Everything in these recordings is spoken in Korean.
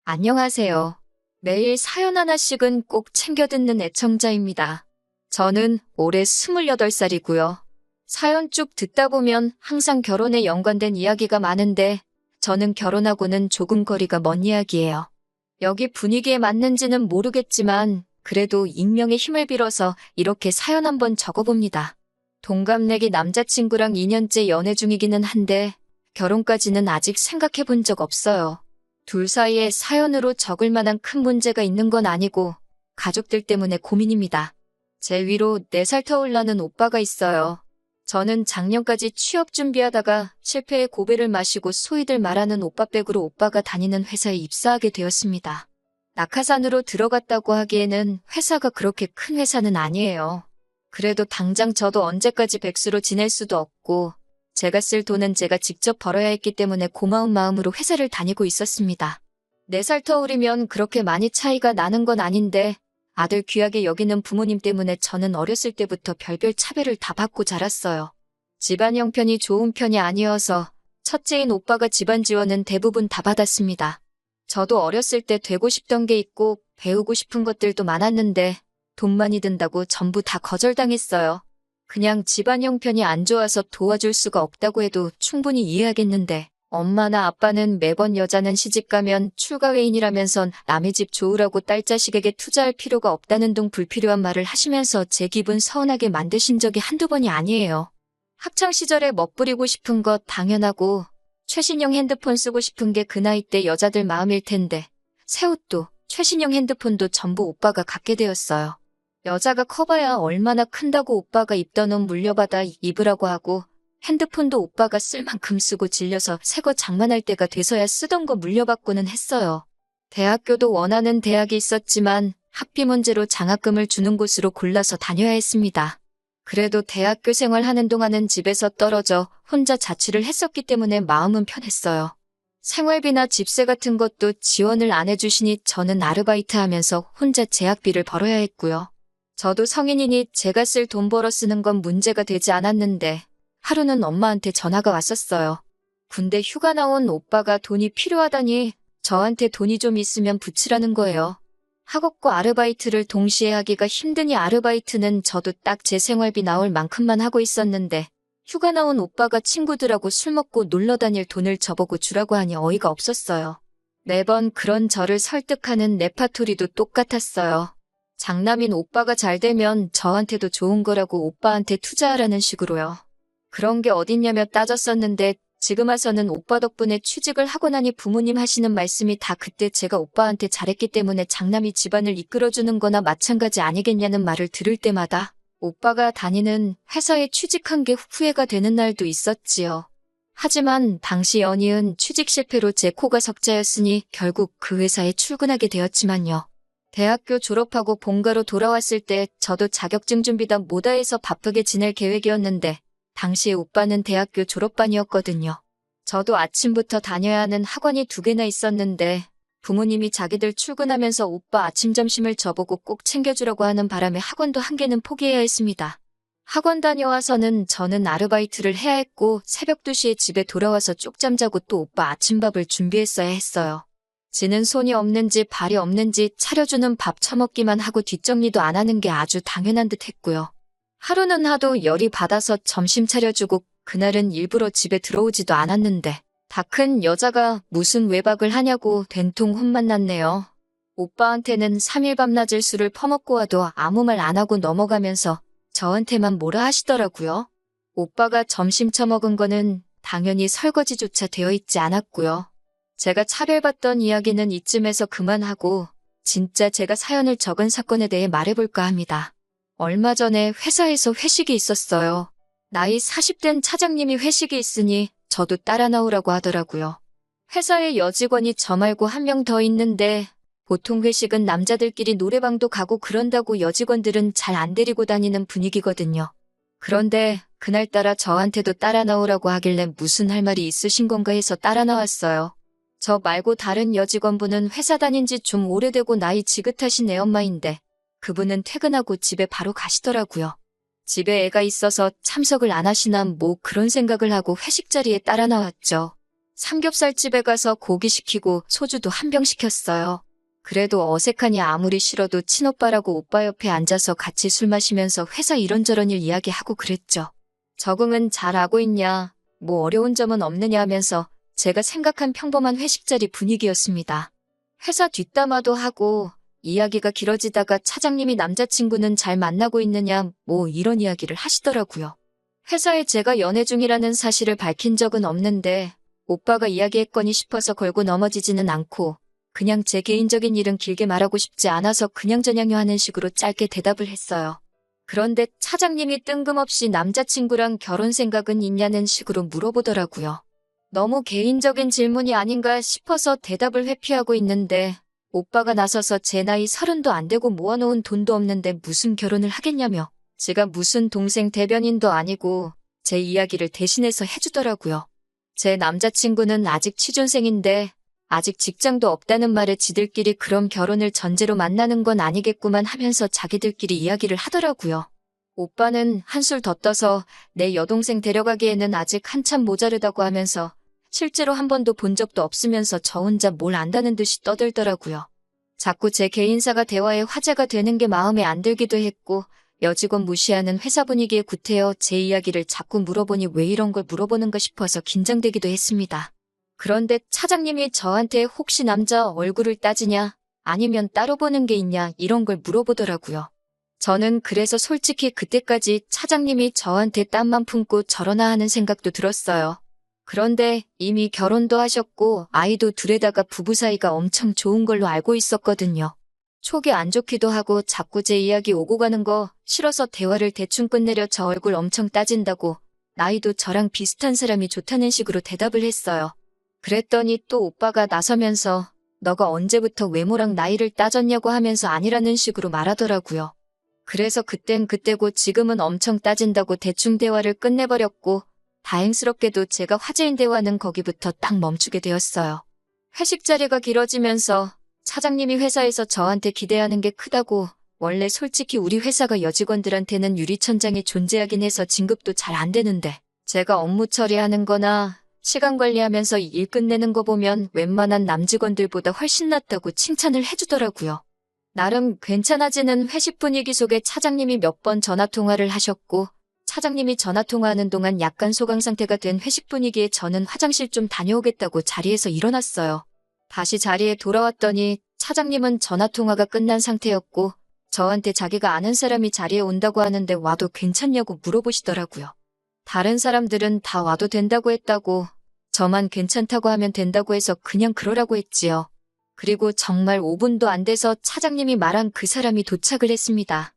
안녕하세요. 매일 사연 하나씩은 꼭 챙겨 듣는 애청자입니다. 저는 올해 28살이고요. 사연 쭉 듣다 보면 항상 결혼에 연관된 이야기가 많은데 저는 결혼하고는 조금 거리가 먼 이야기예요. 여기 분위기에 맞는지는 모르겠지만 그래도 익명의 힘을 빌어서 이렇게 사연 한번 적어봅니다. 동갑내기 남자친구랑 2년째 연애 중이기는 한데 결혼까지는 아직 생각해 본 적 없어요. 둘 사이에 사연으로 적을 만한 큰 문제가 있는 건 아니고 가족들 때문에 고민입니다. 제 위로 4살 터울라는 오빠가 있어요. 저는 작년까지 취업 준비하다가 실패의 고배를 마시고 소위들 말하는 오빠백으로 오빠가 다니는 회사에 입사하게 되었습니다. 낙하산으로 들어갔다고 하기에는 회사가 그렇게 큰 회사는 아니에요. 그래도 당장 저도 언제까지 백수로 지낼 수도 없고 제가 쓸 돈은 제가 직접 벌어야 했기 때문에 고마운 마음으로 회사를 다니고 있었습니다. 4살 터울이면 그렇게 많이 차이가 나는 건 아닌데 아들 귀하게 여기는 부모님 때문에 저는 어렸을 때부터 별별 차별을 다 받고 자랐어요. 집안 형편이 좋은 편이 아니어서 첫째인 오빠가 집안 지원은 대부분 다 받았습니다. 저도 어렸을 때 되고 싶던 게 있고 배우고 싶은 것들도 많았는데 돈 많이 든다고 전부 다 거절당했어요. 그냥 집안 형편이 안 좋아서 도와줄 수가 없다고 해도 충분히 이해하겠는데 엄마나 아빠는 매번 여자는 시집가면 출가회인이라면선 남의 집 좋으라고 딸 자식에게 투자할 필요가 없다는 등 불필요한 말을 하시면서 제 기분 서운하게 만드신 적이 한두 번이 아니에요. 학창시절에 멋부리고 싶은 것 당연하고 최신형 핸드폰 쓰고 싶은 게 그 나이 때 여자들 마음일 텐데 새 옷도 최신형 핸드폰도 전부 오빠가 갖게 되었어요. 여자가 커봐야 얼마나 큰다고 오빠가 입던 옷 물려받아 입으라고 하고 핸드폰도 오빠가 쓸 만큼 쓰고 질려서 새거 장만할 때가 돼서야 쓰던 거 물려받고는 했어요. 대학교도 원하는 대학이 있었지만 학비 문제로 장학금을 주는 곳으로 골라서 다녀야 했습니다. 그래도 대학교 생활하는 동안은 집에서 떨어져 혼자 자취를 했었기 때문에 마음은 편했어요. 생활비나 집세 같은 것도 지원을 안 해주시니 저는 아르바이트 하면서 혼자 제 학비를 벌어야 했고요. 저도 성인이니 제가 쓸 돈 벌어 쓰는 건 문제가 되지 않았는데 하루는 엄마한테 전화가 왔었어요. 군대 휴가 나온 오빠가 돈이 필요하다니 저한테 돈이 좀 있으면 붙이라는 거예요. 학업과 아르바이트를 동시에 하기가 힘드니 아르바이트는 저도 딱 제 생활비 나올 만큼만 하고 있었는데 휴가 나온 오빠가 친구들하고 술 먹고 놀러 다닐 돈을 저보고 주라고 하니 어이가 없었어요. 매번 그런 저를 설득하는 레파토리도 똑같았어요. 장남인 오빠가 잘 되면 저한테도 좋은 거라고 오빠한테 투자하라는 식으로요. 그런 게 어딨냐며 따졌었는데 지금 와서는 오빠 덕분에 취직을 하고 나니 부모님 하시는 말씀이 다 그때 제가 오빠한테 잘했기 때문에 장남이 집안을 이끌어주는 거나 마찬가지 아니겠냐는 말을 들을 때마다 오빠가 다니는 회사에 취직한 게 후회가 되는 날도 있었지요. 하지만 당시 연이은 취직 실패로 제 코가 석자였으니 결국 그 회사에 출근하게 되었지만요. 대학교 졸업하고 본가로 돌아왔을 때 저도 자격증 준비다 뭐다 해서 바쁘게 지낼 계획이었는데 당시에 오빠는 대학교 졸업반이었거든요. 저도 아침부터 다녀야 하는 학원이 2개나 있었는데 부모님이 자기들 출근하면서 오빠 아침 점심을 저보고 꼭 챙겨주라고 하는 바람에 학원도 1개는 포기해야 했습니다. 학원 다녀와서는 저는 아르바이트를 해야 했고 새벽 2시에 집에 돌아와서 쪽잠 자고 또 오빠 아침밥을 준비했어야 했어요. 지는 손이 없는지 발이 없는지 차려주는 밥 처먹기만 하고 뒷정리도 안 하는 게 아주 당연한 듯 했고요. 하루는 하도 열이 받아서 점심 차려주고 그날은 일부러 집에 들어오지도 않았는데 다 큰 여자가 무슨 외박을 하냐고 된통 혼만 났네요. 오빠한테는 3일 밤낮을 술을 퍼먹고 와도 아무 말 안 하고 넘어가면서 저한테만 뭐라 하시더라고요. 오빠가 점심 처먹은 거는 당연히 설거지조차 되어 있지 않았고요. 제가 차별받던 이야기는 이쯤에서 그만하고 진짜 제가 사연을 적은 사건에 대해 말해볼까 합니다. 얼마 전에 회사에서 회식이 있었어요. 나이 40된 차장님이 회식이 있으니 저도 따라 나오라고 하더라고요. 회사에 여직원이 저 말고 1명 더 있는데 보통 회식은 남자들끼리 노래방도 가고 그런다고 여직원들은 잘 안 데리고 다니는 분위기거든요. 그런데 그날따라 저한테도 따라 나오라고 하길래 무슨 할 말이 있으신 건가 해서 따라 나왔어요. 저 말고 다른 여직원분은 회사 다닌 지 좀 오래되고 나이 지긋하신 애엄마인데 그분은 퇴근하고 집에 바로 가시더라고요. 집에 애가 있어서 참석을 안 하시나 뭐 그런 생각을 하고 회식 자리에 따라 나왔죠. 삼겹살집에 가서 고기 시키고 소주도 한 병 시켰어요. 그래도 어색하니 아무리 싫어도 친오빠라고 오빠 옆에 앉아서 같이 술 마시면서 회사 이런저런 일 이야기하고 그랬죠. 적응은 잘 하고 있냐, 뭐 어려운 점은 없느냐 하면서 제가 생각한 평범한 회식 자리 분위기였습니다. 회사 뒷담화도 하고 이야기가 길어지다가 차장님이 남자친구는 잘 만나고 있느냐 뭐 이런 이야기를 하시더라고요. 회사에 제가 연애 중이라는 사실을 밝힌 적은 없는데 오빠가 이야기했거니 싶어서 걸고 넘어지지는 않고 그냥 제 개인적인 일은 길게 말하고 싶지 않아서 그냥저냥요 하는 식으로 짧게 대답을 했어요. 그런데 차장님이 뜬금없이 남자친구랑 결혼 생각은 있냐는 식으로 물어보더라고요. 너무 개인적인 질문이 아닌가 싶어서 대답을 회피하고 있는데 오빠가 나서서 제 나이 30도 안 되고 모아놓은 돈도 없는데 무슨 결혼을 하겠냐며 제가 무슨 동생 대변인도 아니고 제 이야기를 대신해서 해주더라고요. 제 남자친구는 아직 취준생인데 아직 직장도 없다는 말에 지들끼리 그럼 결혼을 전제로 만나는 건 아니겠구만 하면서 자기들끼리 이야기를 하더라고요. 오빠는 한술 더 떠서 내 여동생 데려가기에는 아직 한참 모자르다고 하면서 실제로 한 번도 본 적도 없으면서 저 혼자 뭘 안다는 듯이 떠들더라고요. 자꾸 제 개인사가 대화에 화제가 되는 게 마음에 안 들기도 했고 여직원 무시하는 회사 분위기에 구태여 제 이야기를 자꾸 물어보니 왜 이런 걸 물어보는가 싶어서 긴장되기도 했습니다. 그런데 차장님이 저한테 혹시 남자 얼굴을 따지냐 아니면 따로 보는 게 있냐 이런 걸 물어보더라고요. 저는 그래서 솔직히 그때까지 차장님이 저한테 땀만 품고 저러나 하는 생각도 들었어요. 그런데 이미 결혼도 하셨고 아이도 둘에다가 부부 사이가 엄청 좋은 걸로 알고 있었거든요. 촉이 안 좋기도 하고 자꾸 제 이야기 오고 가는 거 싫어서 대화를 대충 끝내려 저 얼굴 엄청 따진다고 나이도 저랑 비슷한 사람이 좋다는 식으로 대답을 했어요. 그랬더니 또 오빠가 나서면서 너가 언제부터 외모랑 나이를 따졌냐고 하면서 아니라는 식으로 말하더라고요. 그래서 그땐 그때고 지금은 엄청 따진다고 대충 대화를 끝내버렸고 다행스럽게도 제가 화제인 대화는 거기부터 딱 멈추게 되었어요. 회식 자리가 길어지면서 차장님이 회사에서 저한테 기대하는 게 크다고 원래 솔직히 우리 회사가 여직원들한테는 유리천장이 존재하긴 해서 진급도 잘 안 되는데 제가 업무 처리하는 거나 시간 관리하면서 일 끝내는 거 보면 웬만한 남직원들보다 훨씬 낫다고 칭찬을 해주더라고요. 나름 괜찮아지는 회식 분위기 속에 차장님이 몇 번 전화통화를 하셨고 차장님이 전화통화하는 동안 약간 소강 상태가 된 회식 분위기에 저는 화장실 좀 다녀오겠다고 자리에서 일어났어요. 다시 자리에 돌아왔더니 차장님은 전화통화가 끝난 상태였고 저한테 자기가 아는 사람이 자리에 온다고 하는데 와도 괜찮냐고 물어보시더라고요. 다른 사람들은 다 와도 된다고 했다고 저만 괜찮다고 하면 된다고 해서 그냥 그러라고 했지요. 그리고 정말 5분도 안 돼서 차장님이 말한 그 사람이 도착을 했습니다.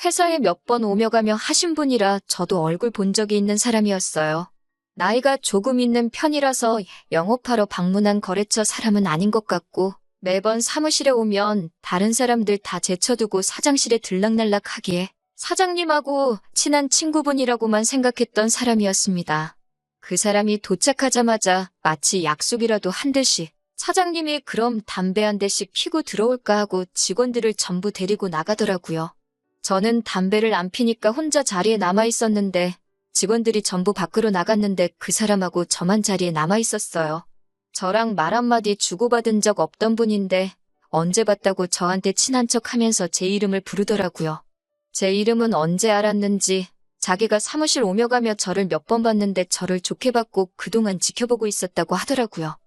회사에 몇 번 오며 가며 하신 분이라 저도 얼굴 본 적이 있는 사람이었어요. 나이가 조금 있는 편이라서 영업하러 방문한 거래처 사람은 아닌 것 같고 매번 사무실에 오면 다른 사람들 다 제쳐두고 사장실에 들락날락 하기에 사장님하고 친한 친구분이라고만 생각했던 사람이었습니다. 그 사람이 도착하자마자 마치 약속이라도 한 듯이 사장님이 그럼 담배 한 대씩 피고 들어올까 하고 직원들을 전부 데리고 나가더라고요. 저는 담배를 안 피니까 혼자 자리에 남아 있었는데 직원들이 전부 밖으로 나갔는데 그 사람하고 저만 자리에 남아 있었어요. 저랑 말 한마디 주고받은 적 없던 분인데 언제 봤다고 저한테 친한 척 하면서 제 이름을 부르더라고요. 제 이름은 언제 알았는지 자기가 사무실 오며 가며 저를 몇 번 봤는데 저를 좋게 봤고 그동안 지켜보고 있었다고 하더라고요.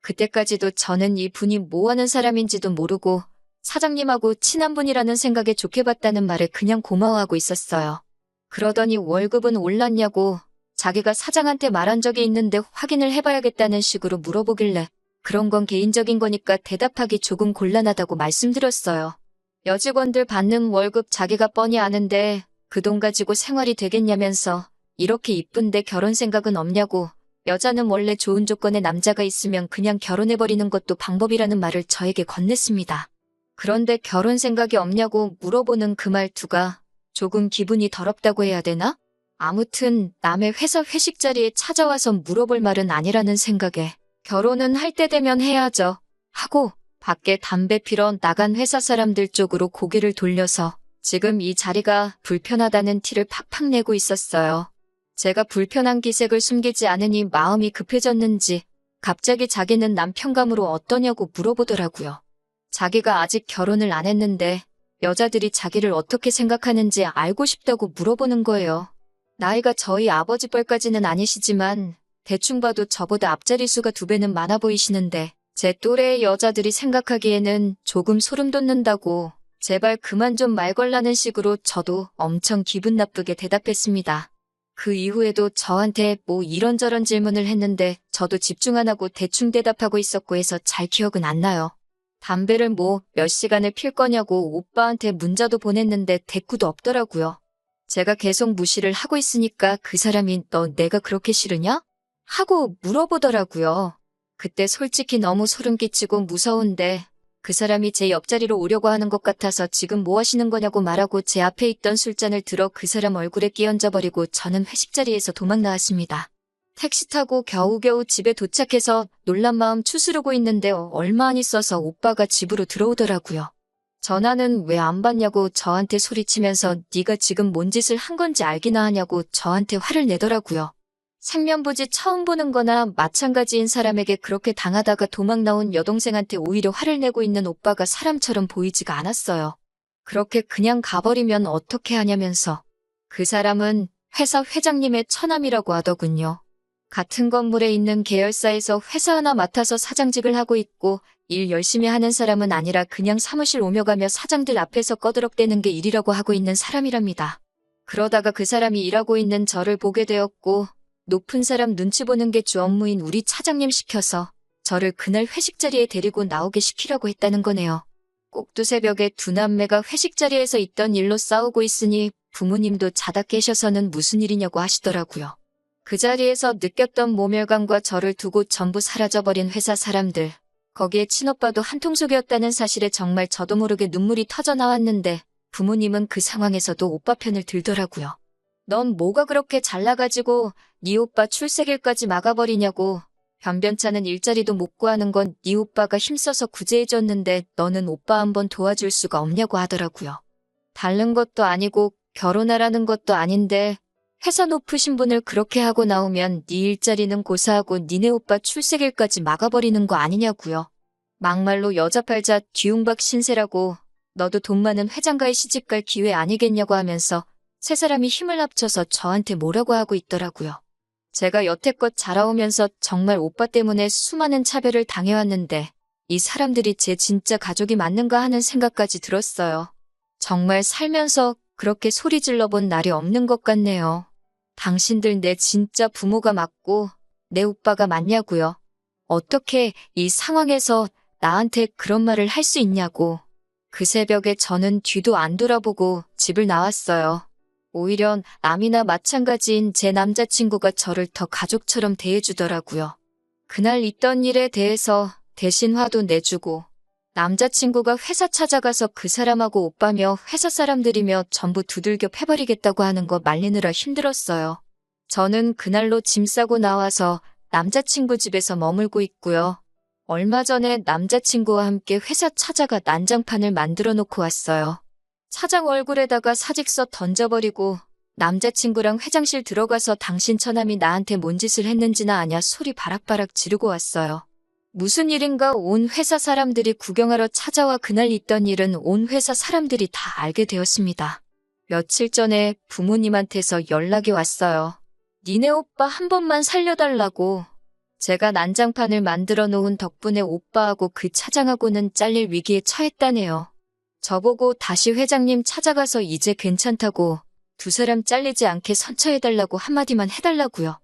그때까지도 저는 이 분이 뭐 하는 사람인지도 모르고 사장님하고 친한 분이라는 생각에 좋게 봤다는 말에 그냥 고마워하고 있었어요. 그러더니 월급은 올랐냐고 자기가 사장한테 말한 적이 있는데 확인을 해봐야겠다는 식으로 물어보길래 그런 건 개인적인 거니까 대답하기 조금 곤란하다고 말씀드렸어요. 여직원들 받는 월급 자기가 뻔히 아는데 그 돈 가지고 생활이 되겠냐면서 이렇게 이쁜데 결혼 생각은 없냐고 여자는 원래 좋은 조건의 남자가 있으면 그냥 결혼해버리는 것도 방법이라는 말을 저에게 건넸습니다. 그런데 결혼 생각이 없냐고 물어보는 그 말투가 조금 기분이 더럽다고 해야 되나? 아무튼 남의 회사 회식 자리에 찾아와서 물어볼 말은 아니라는 생각에 결혼은 할 때 되면 해야죠 하고 밖에 담배 피러 나간 회사 사람들 쪽으로 고개를 돌려서 지금 이 자리가 불편하다는 티를 팍팍 내고 있었어요. 제가 불편한 기색을 숨기지 않으니 마음이 급해졌는지 갑자기 자기는 남편감으로 어떠냐고 물어보더라고요. 자기가 아직 결혼을 안 했는데 여자들이 자기를 어떻게 생각하는지 알고 싶다고 물어보는 거예요. 나이가 저희 아버지 뻘까지는 아니시지만 대충 봐도 저보다 앞자리 수가 2배는 많아 보이시는데 제 또래의 여자들이 생각하기에는 조금 소름 돋는다고 제발 그만 좀 말 걸라는 식으로 저도 엄청 기분 나쁘게 대답했습니다. 그 이후에도 저한테 뭐 이런저런 질문을 했는데 저도 집중 안 하고 대충 대답하고 있었고 해서 잘 기억은 안 나요. 담배를 뭐 몇 시간을 필 거냐고 오빠한테 문자도 보냈는데 대꾸도 없더라고요. 제가 계속 무시를 하고 있으니까 그 사람이 너 내가 그렇게 싫으냐? 하고 물어보더라고요. 그때 솔직히 너무 소름 끼치고 무서운데 그 사람이 제 옆자리로 오려고 하는 것 같아서 지금 뭐 하시는 거냐고 말하고 제 앞에 있던 술잔을 들어 그 사람 얼굴에 끼얹어버리고 저는 회식 자리에서 도망 나왔습니다. 택시 타고 겨우겨우 집에 도착해서 놀란 마음 추스르고 있는데 얼마 안 있어서 오빠가 집으로 들어오더라고요. 전화는 왜 안 받냐고 저한테 소리치면서 네가 지금 뭔 짓을 한 건지 알기나 하냐고 저한테 화를 내더라고요. 생면부지 처음 보는 거나 마찬가지인 사람에게 그렇게 당하다가 도망 나온 여동생한테 오히려 화를 내고 있는 오빠가 사람처럼 보이지가 않았어요. 그렇게 그냥 가버리면 어떻게 하냐면서. 그 사람은 회사 회장님의 처남이라고 하더군요. 같은 건물에 있는 계열사에서 회사 하나 맡아서 사장직을 하고 있고 일 열심히 하는 사람은 아니라 그냥 사무실 오며 가며 사장들 앞에서 꺼드럭대는 게 일이라고 하고 있는 사람이랍니다. 그러다가 그 사람이 일하고 있는 저를 보게 되었고 높은 사람 눈치 보는 게 주 업무인 우리 차장님 시켜서 저를 그날 회식 자리에 데리고 나오게 시키려고 했다는 거네요. 꼭두 새벽에 두 남매가 회식 자리에서 있던 일로 싸우고 있으니 부모님도 자다 깨셔서는 무슨 일이냐고 하시더라고요. 그 자리에서 느꼈던 모멸감과 저를 두고 전부 사라져버린 회사 사람들. 거기에 친오빠도 한통속이었다는 사실에 정말 저도 모르게 눈물이 터져 나왔는데 부모님은 그 상황에서도 오빠 편을 들더라고요. 넌 뭐가 그렇게 잘나가지고 네 오빠 출세길까지 막아버리냐고. 변변찮은 일자리도 못 구하는 건 네 오빠가 힘써서 구제해줬는데 너는 오빠 한번 도와줄 수가 없냐고 하더라고요. 다른 것도 아니고 결혼하라는 것도 아닌데 회사 높으신 분을 그렇게 하고 나오면 네 일자리는 고사하고 니네 오빠 출세길까지 막아버리는 거 아니냐고요. 막말로 여자 팔자 뒤웅박 신세라고 너도 돈 많은 회장가에 시집갈 기회 아니겠냐고 하면서 세 사람이 힘을 합쳐서 저한테 뭐라고 하고 있더라고요. 제가 여태껏 자라오면서 정말 오빠 때문에 수많은 차별을 당해왔는데 이 사람들이 제 진짜 가족이 맞는가 하는 생각까지 들었어요. 정말 살면서 그렇게 소리 질러본 날이 없는 것 같네요. 당신들 내 진짜 부모가 맞고 내 오빠가 맞냐고요. 어떻게 이 상황에서 나한테 그런 말을 할 수 있냐고. 그 새벽에 저는 뒤도 안 돌아보고 집을 나왔어요. 오히려 남이나 마찬가지인 제 남자친구가 저를 더 가족처럼 대해주더라고요. 그날 있던 일에 대해서 대신 화도 내주고 남자친구가 회사 찾아가서 그 사람하고 오빠며 회사 사람들이며 전부 두들겨 패버리겠다고 하는 거 말리느라 힘들었어요. 저는 그날로 짐 싸고 나와서 남자친구 집에서 머물고 있고요. 얼마 전에 남자친구와 함께 회사 찾아가 난장판을 만들어 놓고 왔어요. 차장 얼굴에다가 사직서 던져버리고 남자친구랑 회장실 들어가서 당신 처남이 나한테 뭔 짓을 했는지나 아냐 소리 바락바락 지르고 왔어요. 무슨 일인가 온 회사 사람들이 구경하러 찾아와 그날 있던 일은 온 회사 사람들이 다 알게 되었습니다. 며칠 전에 부모님한테서 연락이 왔어요. 니네 오빠 한 번만 살려달라고. 제가 난장판을 만들어 놓은 덕분에 오빠하고 그 차장하고는 잘릴 위기에 처했다네요. 저보고 다시 회장님 찾아가서 이제 괜찮다고 두 사람 잘리지 않게 선처해달라고 한마디만 해달라고요.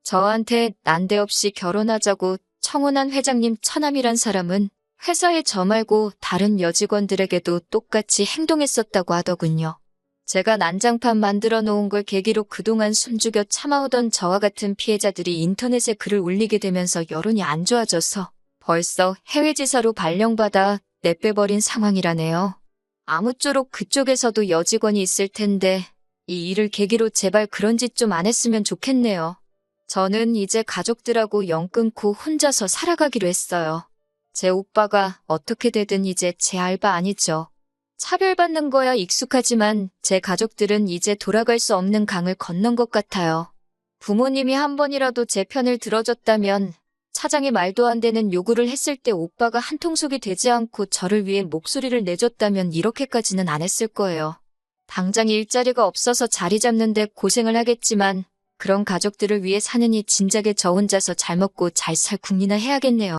저한테 난데없이 결혼하자고 청혼한 회장님 처남이란 사람은 회사에 저 말고 다른 여직원들에게도 똑같이 행동했었다고 하더군요. 제가 난장판 만들어 놓은 걸 계기로 그동안 숨죽여 참아오던 저와 같은 피해자들이 인터넷에 글을 올리게 되면서 여론이 안 좋아져서 벌써 해외지사로 발령받아 내빼버린 상황이라네요. 아무쪼록 그쪽에서도 여직원이 있을 텐데 이 일을 계기로 제발 그런 짓 좀 안 했으면 좋겠네요. 저는 이제 가족들하고 연 끊고 혼자서 살아가기로 했어요. 제 오빠가 어떻게 되든 이제 제 알바 아니죠. 차별받는 거야 익숙하지만 제 가족들은 이제 돌아갈 수 없는 강을 건넌 것 같아요. 부모님이 한 번이라도 제 편을 들어줬다면 사장이 말도 안 되는 요구를 했을 때 오빠가 한통속이 되지 않고 저를 위해 목소리를 내줬다면 이렇게까지는 안 했을 거예요. 당장 일자리가 없어서 자리 잡는데 고생을 하겠지만 그런 가족들을 위해 사느니 진작에 저 혼자서 잘 먹고 잘 살 궁리나 해야겠네요.